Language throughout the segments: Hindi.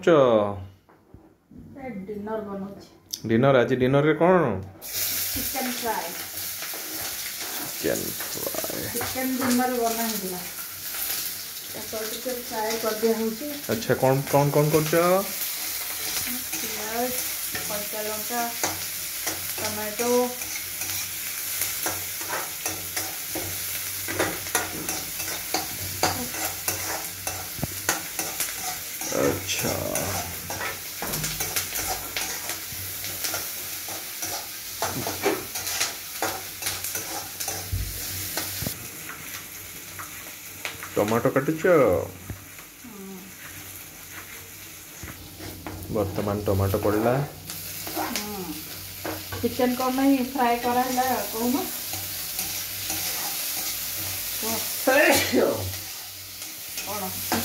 କରୁଛ? डिनर बनौछि। डिनर आज डिनर रे कौन? Chicken fry. चिकन डिनर बना हिला। तो चिकन फ्राई कर दिया होछि। अच्छा कौन करछ? प्याज, कच्चा लंका, टमाटो, अच्छा टमाटो काटुच? वर्तमान टमाटो पड़ला। चिकन को नहीं फ्राई करा है कहूँ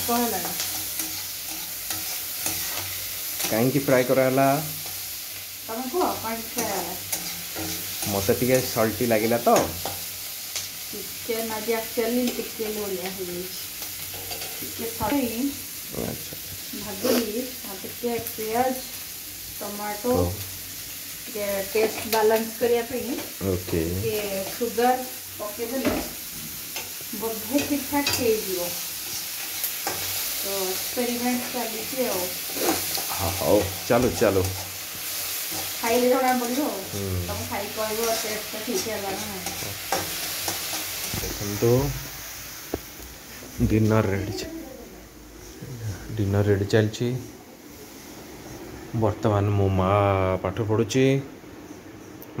कौन कहला कहीं फ्राई कराला? तमें कह कहीं फ्राई मत टे सल्टी लगे तो चिकन आज एक्चुअली टिके लोलिया हो टिके थोड़ी अच्छा भाजली टिके प्याज टमाटो टेस्ट बैलेंस करिया पे ओके के शुगर पके देले बोधे ठीक ठाक हो जीवो तो एक्सपेरिमेंट चली हाँ चलो चलो खाइले जଣା पड़ो तुम खाई कहबो टेस्ट ठीक है ना तो डिनर रेडी चलची। वर्तमान मो माँ पाठ पढ़ुची।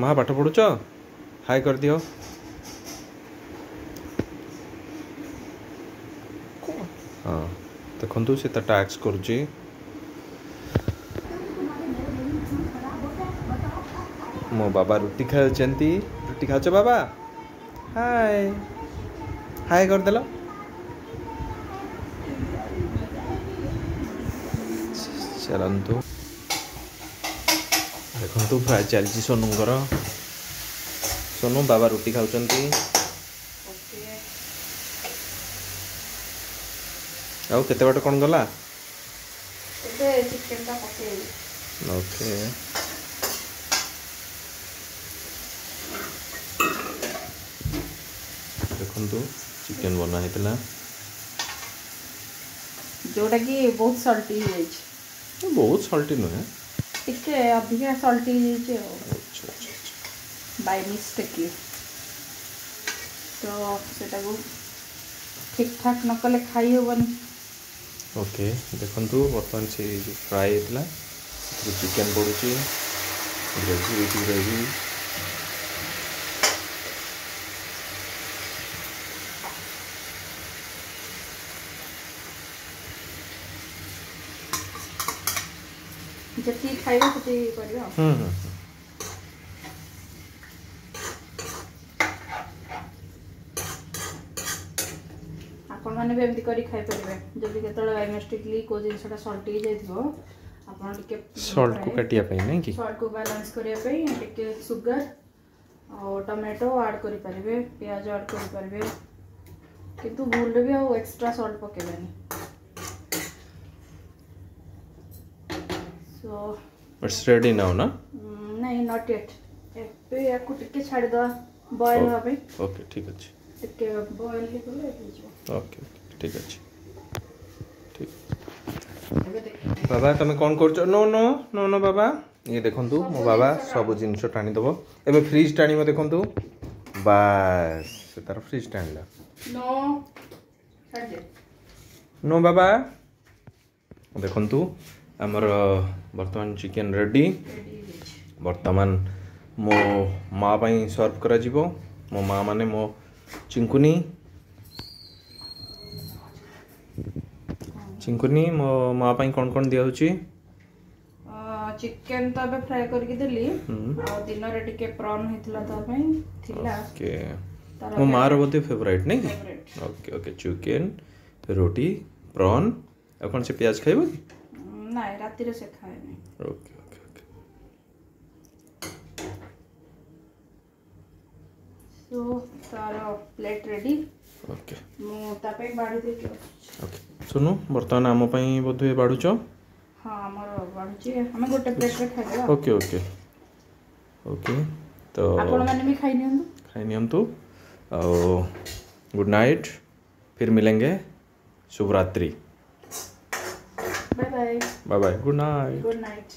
माँ पाठ पढ़ुच? हाय कर दियो। हाँ देखु से टास्क करुची। मो बाबा रुटी खाऊचंती। रुटी खाऊच बाबा? हाय हाय कर देला। चलतु देखु फ्राई चलती सोनूंगर। सोनू बाबा रुटी खाऊचंती। आउ केते बाटे कौन गला? चिकन का पके ओके देखु चिकन बना है जोटा कि बहुत सल्टी है बहुत सल्टी नुहे टिके अधिका सल्टी है अच्छा बाय मिस्टेक तो सेटा को ठीक ठाक न कले खाई होबनी। ओके देखु बर्तमान से फ्राई होता चिकन पड़ुची ग्रेवी जति खाइबा तति करियो। आपण माने भी एमती करी खाई परिबे जदी केतळे बाय मिस्टेकली को जिनसटा सल्टी जाइथिबो आपण टिके सॉल्ट को काटिया पे नहीं कि सॉल्ट को बैलेंस करिया पे टिके शुगर और टमाटो ऐड करि परिबे प्याज ऐड करि परिबे किंतु भूल भी आ एक्स्ट्रा सॉल्ट पकेबेनी। सो इट्स रेडी नाउ ना? नहीं नॉट येट पे या को टिके छाड़ दो बॉईल हो पे। ओके ठीक अछि टिके बॉईल हे गले हो ओके ठीक अछि ठीक। बाबा तुम कौन करछ? नो नो नो नो बाबा ये देखंतु मो बाबा सब जिंस टाणी दबो एबे फ्रिज टाणी में देखंतु बस से तार फ्रिज टाणला नो छाड़ दे नो बाबा देखंतु हमर वर्तमान चिकन रेडी। वर्तमान मो माँ पाई सर्व करा जिवो। मो माँ माने मो चिंकुनी चिंकुनी मो माँ पाई कौन कौन दिया होची? चिकन तो अबे फ्राई करके देली आ दिन रे टिके प्रॉन हेतला तो पई थिला ओके मो माँ रो बोते फेवरेट नहीं? ओके ओके चिकन रोटी प्रॉन अब कौन से प्याज खाइबो कि? नहीं राती रे से खाए नहीं। ओके ओके ओके सो तारो प्लेट रेडी। ओके मु तापे बाड़ी दे के ओके सुनो बर्तमान आम पई बोधे बाड़ुच? हाँ आमर बढ़ुची आम गोटे प्लेट रे खाइदेबा ओके ओके ओके तो आपण माने भी खाई नियंतु खाई नियंतु गुड नाइट फिर मिलेंगे शुभ रात्रि bye bye bye bye good night good night